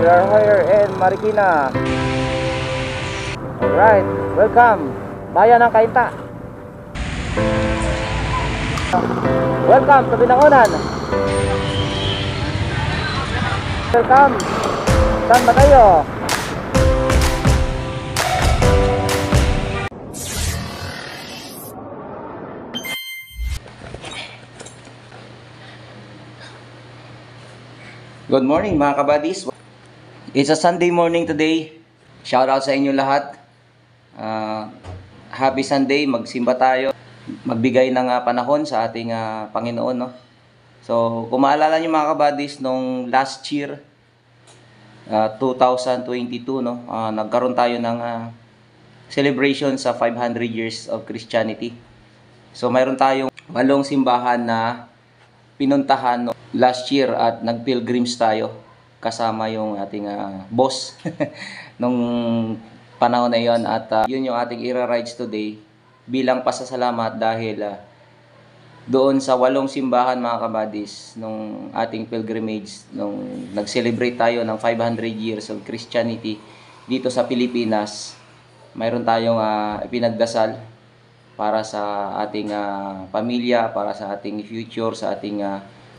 we are here in Marikina. Alright, welcome, bayan ng Cainta. Welcome to Binangonan. Welcome. Saan ba kayo? Good morning mga kabadis. It's a Sunday morning today. Shout out sa inyo lahat. Happy Sunday. Magsimba tayo. Magbigay ng panahon sa ating Panginoon, no? So, kung maalala nyo mga kabadis, nung last year, 2022, no? Nagkaroon tayo ng celebration sa 500 years of Christianity. So, mayroon tayong 8 simbahan na pinuntahan last year at nag-pilgrims tayo kasama yung ating boss nung panahon na yon, at yun yung ating ira-rides today bilang pasasalamat dahil doon sa 8 simbahan mga kabadis nung ating pilgrimage nung nag-celebrate tayo ng 500 years of Christianity dito sa Pilipinas. Mayroon tayong ipinagdasal para sa ating pamilya, para sa ating future, sa ating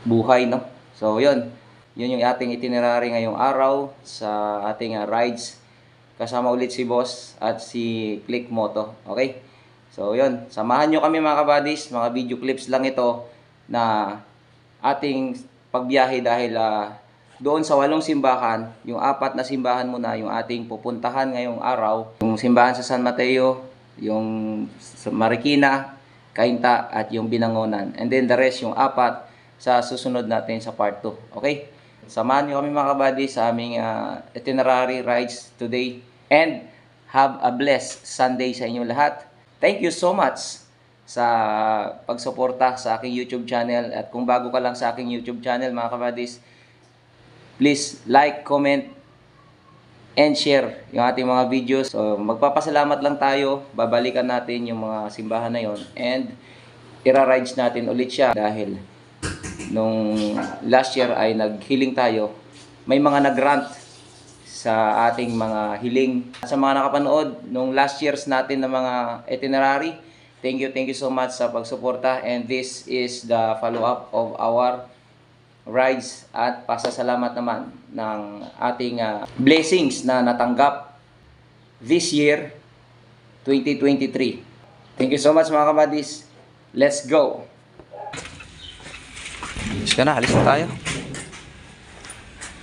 buhay, no? So, yun yung ating itinerary ngayong araw sa ating rides. Kasama ulit si Boss at si Click Moto. Okay? So, yun. Samahan nyo kami mga kabadis. Mga video clips lang ito na ating pagbiyahe dahil doon sa 8 simbahan, yung 4 na simbahan muna yung ating pupuntahan ngayong araw. Yung simbahan sa San Mateo, yung Marikina, Cainta, at yung Binangonan. And then the rest, yung 4 sa susunod natin sa part 2. Okay? Samahan nyo kami mga kabady sa aming itinerary rides today. And have a blessed Sunday sa inyo lahat. Thank you so much sa pagsuporta sa aking YouTube channel. At kung bago ka lang sa aking YouTube channel mga kabadis, please like, comment, and share yung ating mga videos. So, magpapasalamat lang tayo. Babalikan natin yung mga simbahan na yon and ira-rides natin ulit siya dahil nung last year ay nag-healing tayo. May mga nag-grant sa ating mga hiling. Sa mga nakapanood nung last year's natin na mga itinerary, thank you so much sa pagsuporta, and this is the follow-up of our rides at pasasalamat naman ng ating blessings na natanggap this year 2023. Thank you so much mga kabadis. Let's go. Alis ka na, alis na tayo.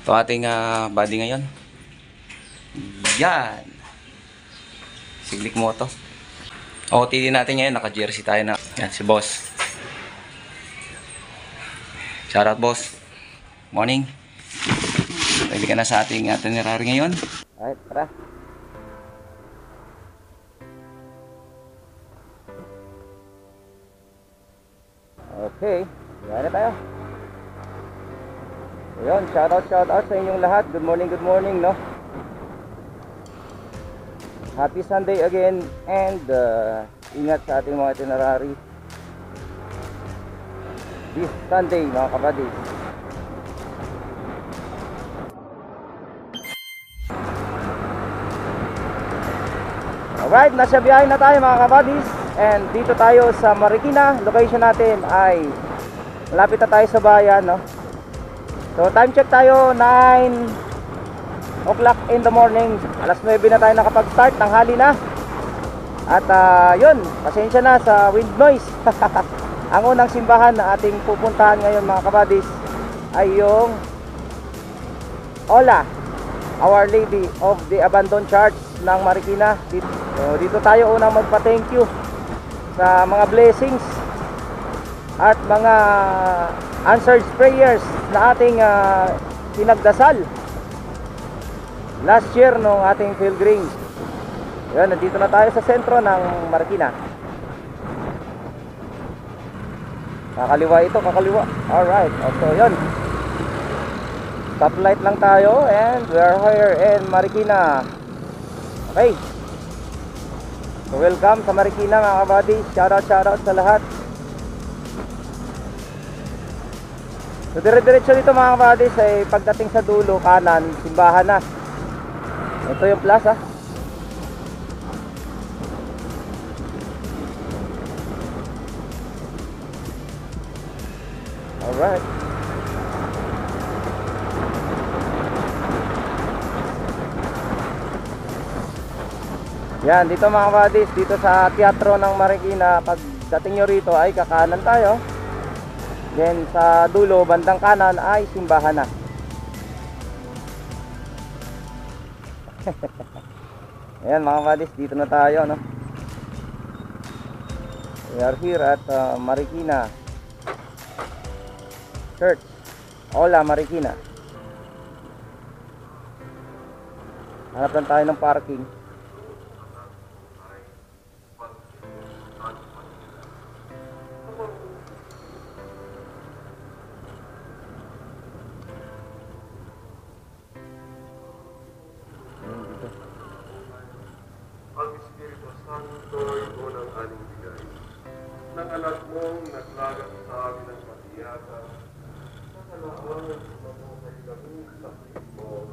Ito ating body ngayon. Yan. Siglik mo to. OOTD natin ngayon, naka-jersey tayo na. Yan si boss. Shoutout boss. Morning. Ready ka na sa ating itinerary ngayon? Alright, tara. Okay, gaya na tayo. Ayun, shoutout sa inyong lahat. Good morning, no? Happy Sunday again, and ingat sa ating mga itinerary this Sunday mga kabadis. Alright, nasa biyahe na tayo mga kabadis, and dito tayo sa Marikina. Location natin ay malapit na tayo sa bayan, no? So time check tayo 9 o'clock in the morning. Alas 9 na tayo nakapag-start, tanghali na. At yun, pasensya na sa wind noise. Ang unang simbahan na ating pupuntahan ngayon mga kabadis ay yung Ola, Our Lady of the Abandoned Church ng Marikina. So, dito tayo unang magpa-thank you sa mga blessings at mga answered prayers na ating pinagdasal last year nung ating pilgrims. Yan, nandito na tayo sa sentro ng Marikina. Kakaliwa ito, kakaliwa. Alright, so yun. Stoplight lang tayo and we are here in Marikina. Okay. So welcome sa Marikina mga kabady. Shoutout sa lahat. So So dire-diretso dito mga kabadis ay pagdating sa dulo kanan, simbahan na. Ito yung plaza. Alright. Yan, dito mga kabadis, dito sa Teatro ng Marikina, pagdating nyo rito ay kakanan tayo. Then sa dulo, bandang kanan ay simbahan na. Ayan mga kabadis, dito na tayo, no? We are here at Marikina Church. Hola Marikina. Hanap lang tayo ng parking. Ang Espiritu Santo'y unang aling bigay ng anak mong naglagat sa amin ng pagiyata sa kalaawan mo kay kami sa mo.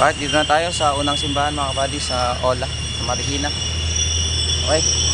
Alright, dito na tayo sa unang simbahan mga kabady sa Ola, sa Marikina. Okay.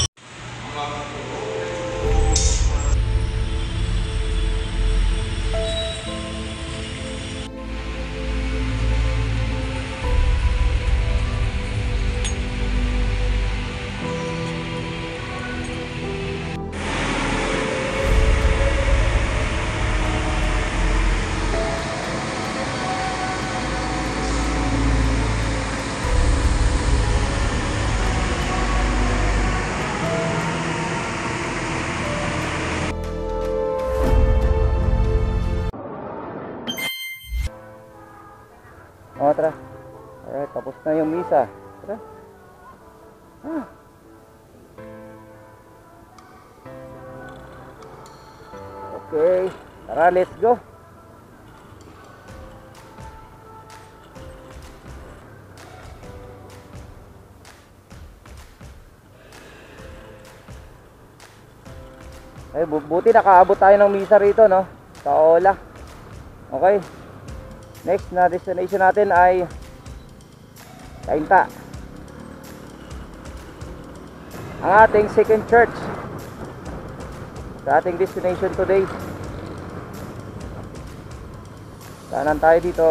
O, tara. Alright, tapos na yung misa. Tara. Ah. Okay. Tara, let's go. Ay, buti nakaabot tayo ng misa rito, no? Sa Ola. Okay. Next na destination natin ay Cainta. Ang ating second church sa ating destination today. Kanan tayo dito.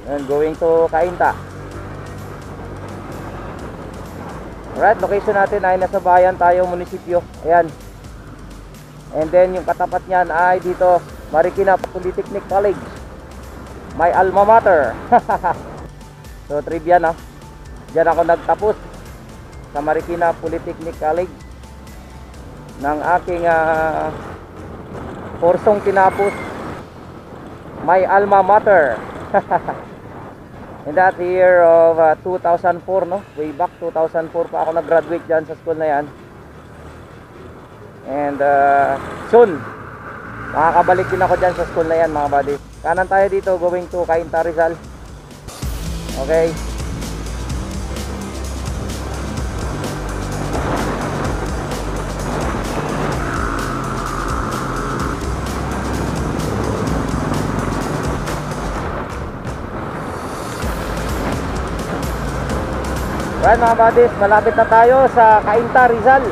And going to Cainta. Alright, location natin ay nasa bayan tayo, munisipyo. Ayan. And then yung katapat niyan ay dito, Marikina Polytechnic College. My alma mater. So trivia, no? Diyan ako nagtapos sa Marikina Polytechnic College ng aking kursong tinapos. My alma mater. In that year of 2004, no? Way back 2004 pa ako nag-graduate dyan sa school na yan. And soon makakabalik din ako dyan sa school na yan mga buddy. Kanan tayo dito going to Cainta Rizal. Okay. Right mga buddies, malapit na tayo sa Cainta Rizal.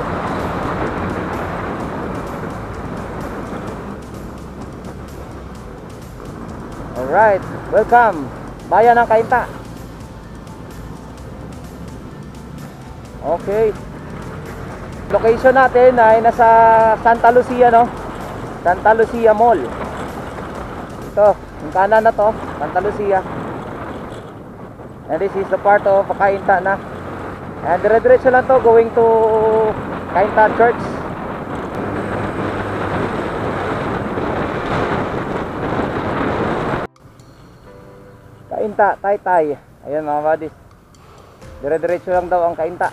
Alright, welcome bayan ng Cainta. Okay. Location natin ay nasa Santa Lucia, no? Santa Lucia Mall. Ito, yung kanan na to, Santa Lucia. And this is the part of Cainta na. And dire-diretso lang to going to Cainta Church. Cainta, Taytay. Ayan mga buddies. Dire-diretso lang daw ang Cainta.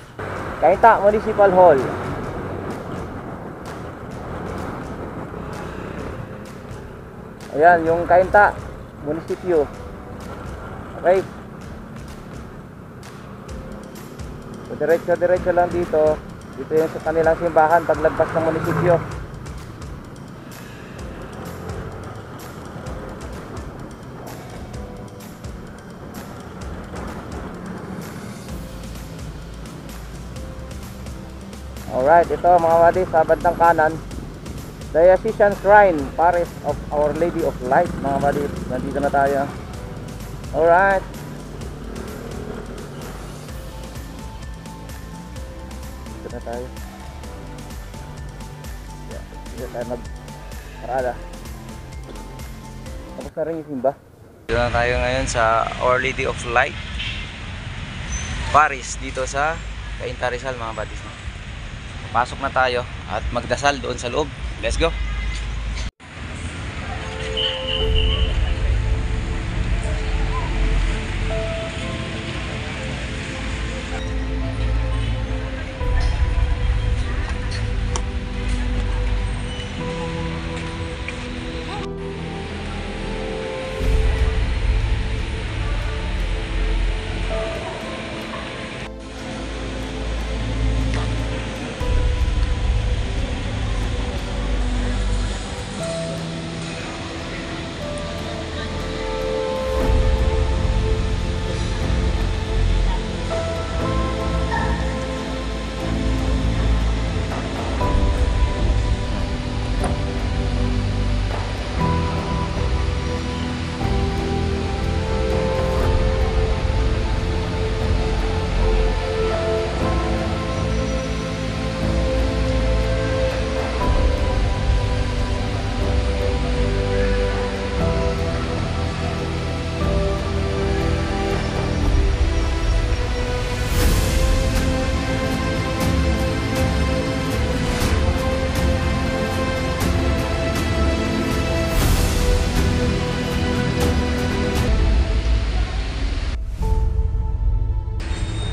Cainta Municipal Hall. Ayan yung Cainta Munisipyo. Okay. So diretso lang dito. Dito yung sa kanilang simbahan paglagpas ng munisipyo. Alright, ito mga buddies, sa bandang kanan, Diocesan Shrine, Parish of Our Lady of Light, mga buddies. Nandito na tayo. Alright. Dito na tayo. Dito tayo mag-parada. Tapos na rin yung simba. Dito na tayo ngayon sa Our Lady of Light Paris dito sa Cainta Rizal, mga buddies. Pasok na tayo at magdasal doon sa loob. Let's go!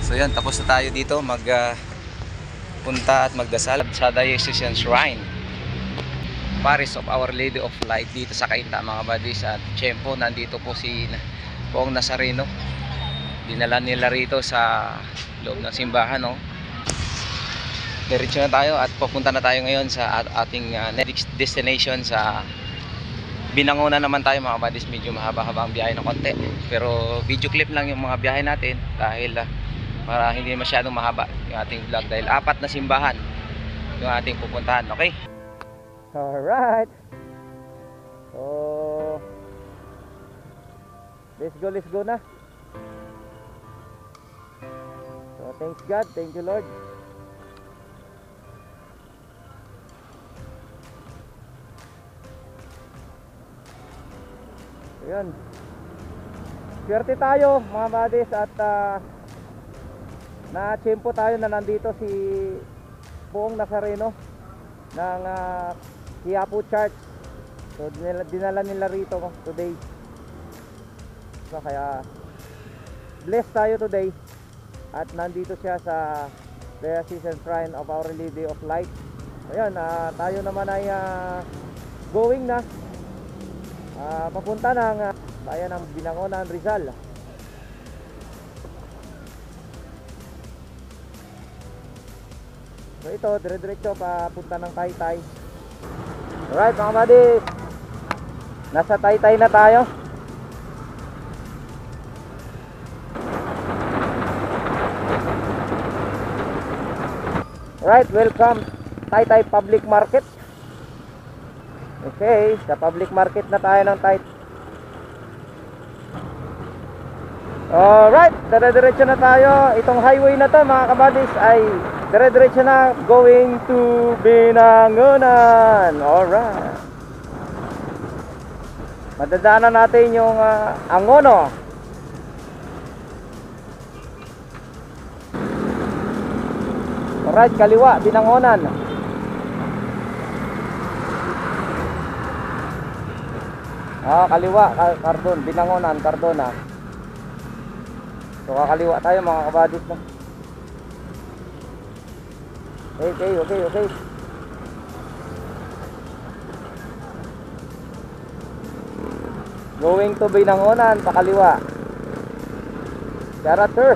So yan, tapos na tayo dito punta at magdasal sa Diocesan Shrine, Parish of Our Lady of Light dito sa Cainta, mga buddies. At tiyempo, nandito po si Poong Nazareno. Dinala nila rito sa loob ng simbahan, no? Diretso na tayo at pupunta na tayo ngayon sa ating next destination sa Binangonan naman tayo, mga buddies. Medyo mahaba-haba ang biyahe ng konti, pero video clip lang yung mga biyahe natin dahil para hindi masyadong mahaba yung ating vlog dahil 4 na simbahan yung ating pupuntahan. Okay? Alright. So, let's go na. So, thanks God, thank you Lord. Ayan. Swerte tayo, mga buddies, at na-tiyempo tayo na nandito si Poong Nazareno ng Quiapo Church. So dinala nila rito today. So kaya blessed tayo today at nandito siya sa Diocesan Shrine of Our Lady of Light. Ayan, tayo naman ay going na papunta ng bayan ng Binangonan, Rizal. So ito, dire-diretso papunta ng Taytay. Alright mga buddies, nasa Taytay na tayo. Alright, welcome Taytay Public Market. Okay, sa public market na tayo ng Taytay. Alright, dire-diretso na tayo. Itong highway na to, mga kabadis, ay dire-diretso na going to Binangonan. Alright. Madadaanan natin yung Angono. Alright, kaliwa, Binangonan. Kaliwa, Cardon, Binangonan, Cardona. So kakaliwa tayo, mga kabadis, no? Okay. Going to Binangonan, pakaliwa. Charot, sir.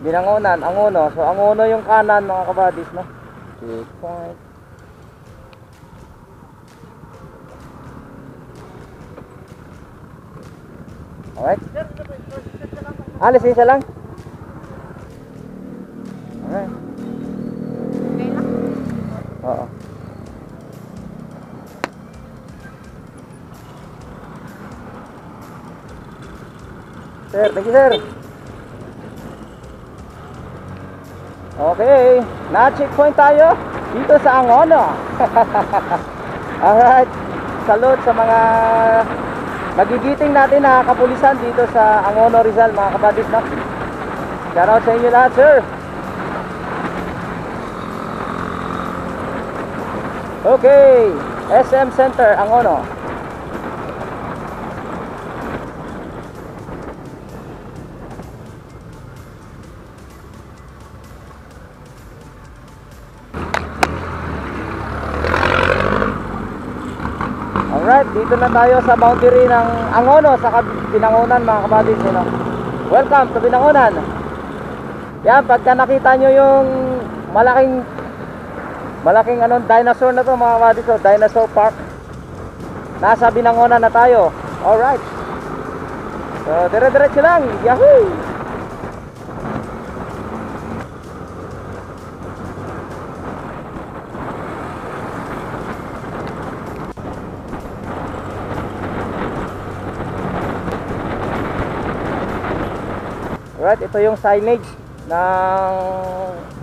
Binangonan, Angono. So Angono yung kanan mga kabadis, no? Checkpoint. Alright. Lisensya lang. Alright. Oo. Sir, thank you sir. Okay, na-checkpoint tayo dito sa Angono. Alright, salute sa mga magigiting natin na kapulisan dito sa Angono, Rizal, mga kabadis, no? Shout out sa inyo lahat, sir. Okay, SM Center, Angono. Alright, dito na tayo sa boundary ng Angono sa Binangonan, mga kabadis, no? Welcome to Binangonan. Yan, pagka nakita nyo yung malaking dinosaur na to, mga kabadis, so, Dinosaur Park, nasa Binangonan na tayo. Alright, so dire-diretso lang. Yahoo! Alright, ito yung signage ng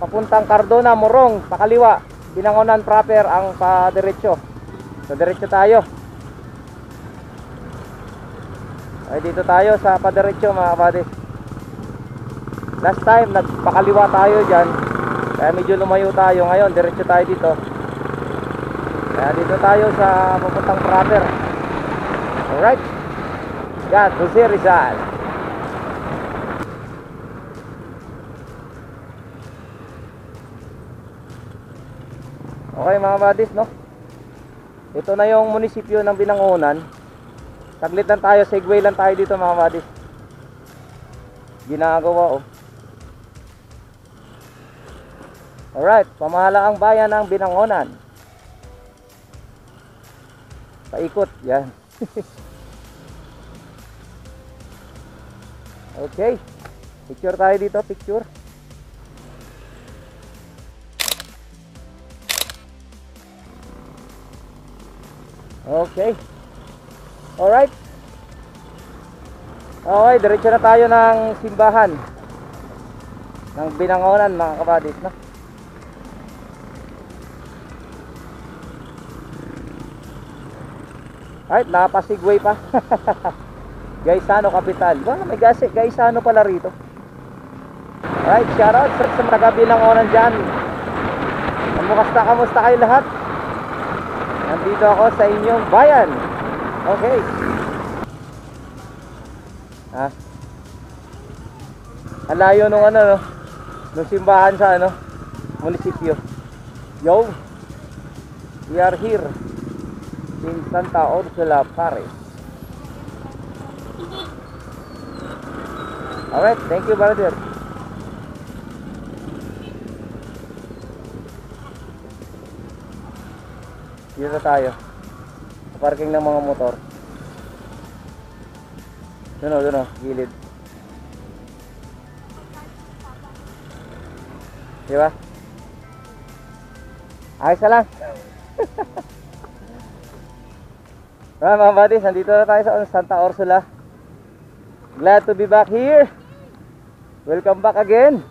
papuntang Cardona, Morong, pakaliwa. Binangonan proper ang padiretso. So diretso tayo. Ay, dito tayo sa padiretso, mga kabadis. Last time nagpakaliwa tayo dyan, kaya medyo lumayo tayo. Ngayon diretso tayo dito. Kaya dito tayo sa papuntang proper. Alright, yan, Jose Rizal. Okay mga buddies, no? Ito na yung munisipyo ng Binangonan. Saglit lang tayo, segue lang tayo dito mga buddies. Ginagawa, oh. Alright, pamahalaang bayan ng Binangonan. Paikot, yan. Okay, picture tayo dito, picture. Okay. Alright. Okay, diretso na tayo ng simbahan ng Binangonan, mga kabadis, no? Alright, nakapasigway pa. Gaisano Capital. Wow, may Gaisano pala rito. Alright, shoutout sa mga Binangonan dyan. Kamusta kayo lahat? Nandito ako sa inyong bayan. Okay. Ang layo nung no? Nung simbahan sa munisipyo. Yo. We are here in Santa Ursula, Paris. Alright, thank you, brother. Dito tayo sa parking ng mga motor. Doon, gilid. Diba? Ayos na lang. Mga buddies, nandito na tayo sa Santa Ursula. Glad to be back here. Welcome back again.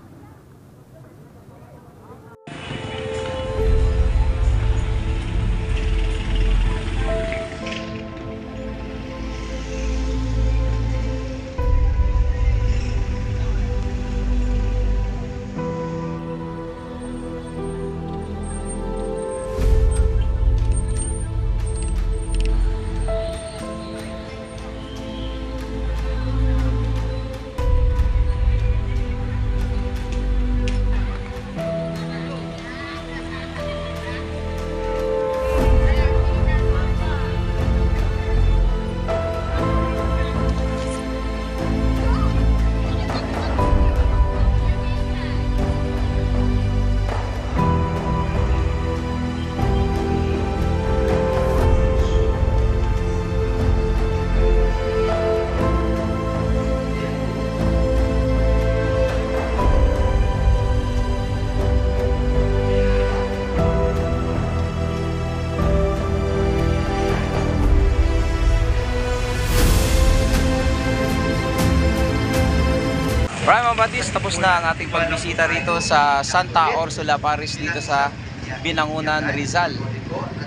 buddies, tapos na ang ating pagbisita rito sa Santa Ursula Parish dito sa Binangunan, Rizal.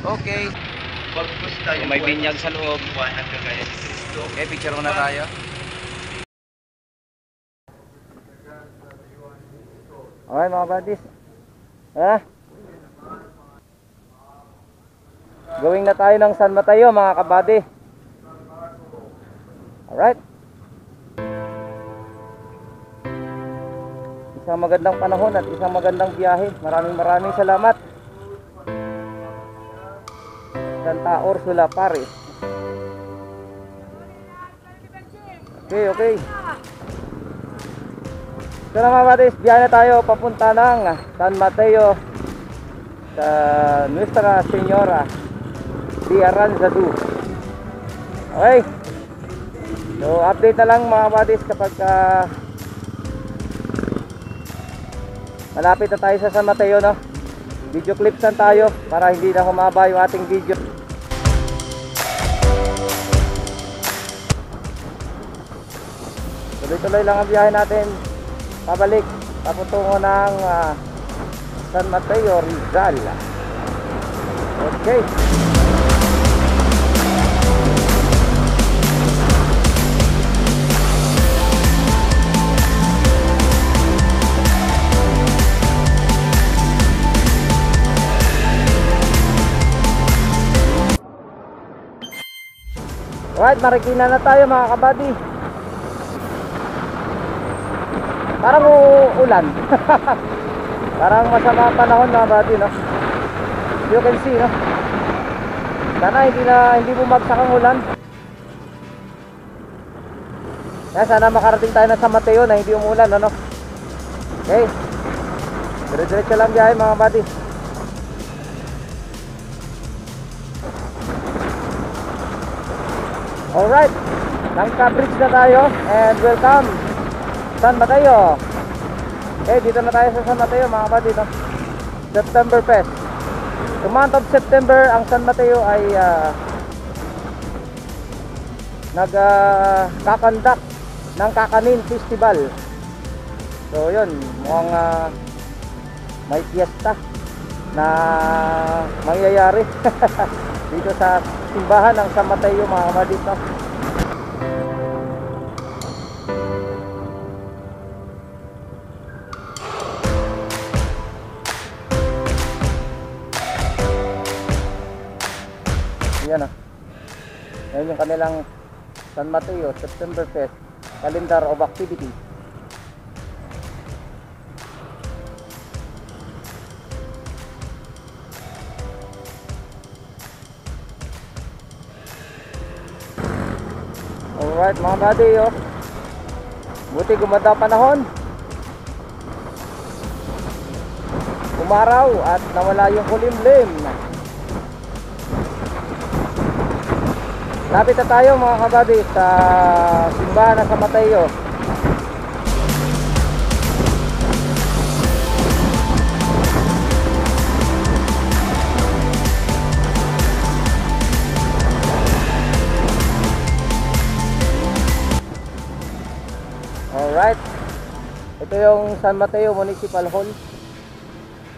Okay. So, may binyag sa loob. Okay, picture muna tayo. Okay mga buddies. Going na tayo ng San Mateo mga kabady. Alright. Isang magandang panahon at isang magandang biyahe. Maraming salamat. Santa Ursula Parish. Okay. So na mga buddies, biyahe na tayo papunta ng San Mateo sa Nuestra Señora de Aranzazu. Okay. So update na lang mga buddies kapag malapit na tayo sa San Mateo, no? Video clipsan tayo para hindi na humaba yung ating video. Tuloy-tuloy lang ang biyahe natin pabalik papuntungo ng San Mateo, Rizal. Okay. Alright, Marikina na tayo mga kabady. Parang uulan. Parang masama ang panahon mga kabady, no? You can see, no? Sana hindi bumagsak ang ulan. Kaya sana makarating tayo na San Mateo na hindi umulan, ano? Okay. Dire-diretso lang biyahe mga kabady. Alright, nangka-bridge na tayo and welcome San Mateo. Okay, dito na tayo sa San Mateo mga kabady, no? September Fest. The month of September, ang San Mateo ay nagkakandak ng Kakanin Festival. So yun, mukhang may fiesta na mangyayari dito sa simbahan ng San Mateo mga kabady, no? Yan ah. Yan yung kanilang San Mateo September Fest calendar of activities. Alright mga buddy, oh. Buti gumanda panahon. Umaraw at nawala yung kulimlim. Lapit na tayo mga kabady sa simbahan ng San Mateo. Alright, ito yung San Mateo Municipal Hall.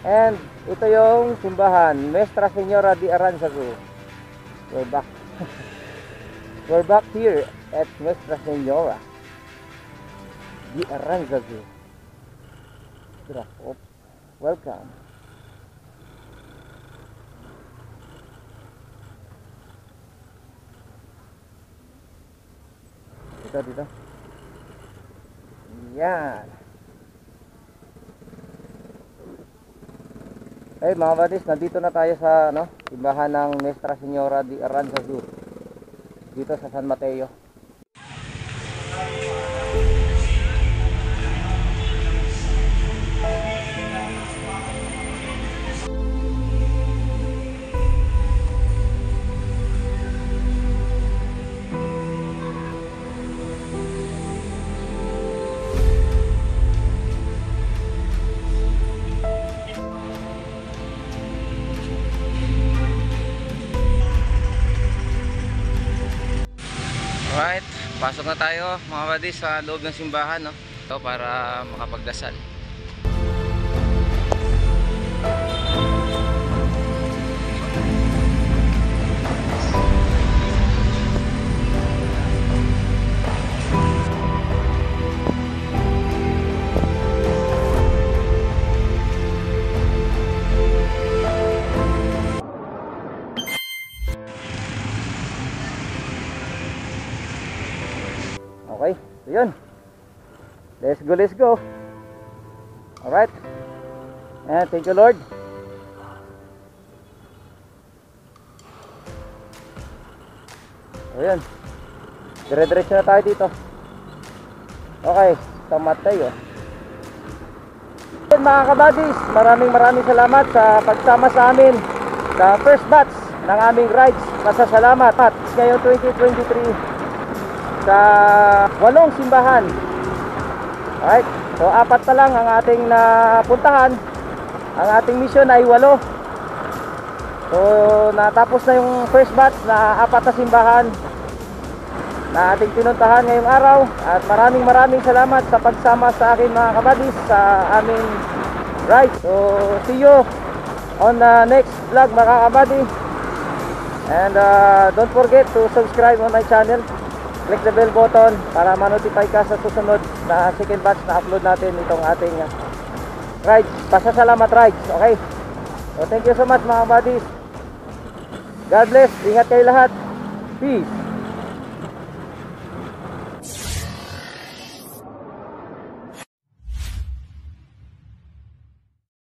And ito yung simbahan Nuestra Señora de Aranzazu. We're back here at Nuestra Señora de Aranzazu. Welcome. Dito. Yan. Hey mga buddies, nandito na tayo sa simbahan ng Nuestra Señora de Aranzazu dito sa San Mateo. Alright, pasok na tayo mga buddies sa loob ng simbahan, no? ito para makapagdasal. Okay, so yun. Let's go, let's go. Alright. And thank you, Lord. So yun. Dire-diretso na tayo dito. Okay, sa Mateo. Yun, mga kabadis, maraming salamat sa pagsama sa amin sa first batch ng aming rides. Masasalamat. At ngayon 2023 sa 8 simbahan. Alright, so 4 pa lang ang ating napuntahan. Ang ating mission ay 8. So natapos na yung first batch na 4 na simbahan na ating pinuntahan ngayong araw. At maraming salamat sa pagsama sa akin, mga kabadis, sa aming ride. So see you on the next vlog, mga kabadis. And don't forget to subscribe on my channel. Click the bell button para ma-notify ka sa susunod na second batch na upload natin itong ating rides. Pasasalamat rides, okay? So thank you so much, mga buddies. God bless. Ingat kayo lahat. Peace.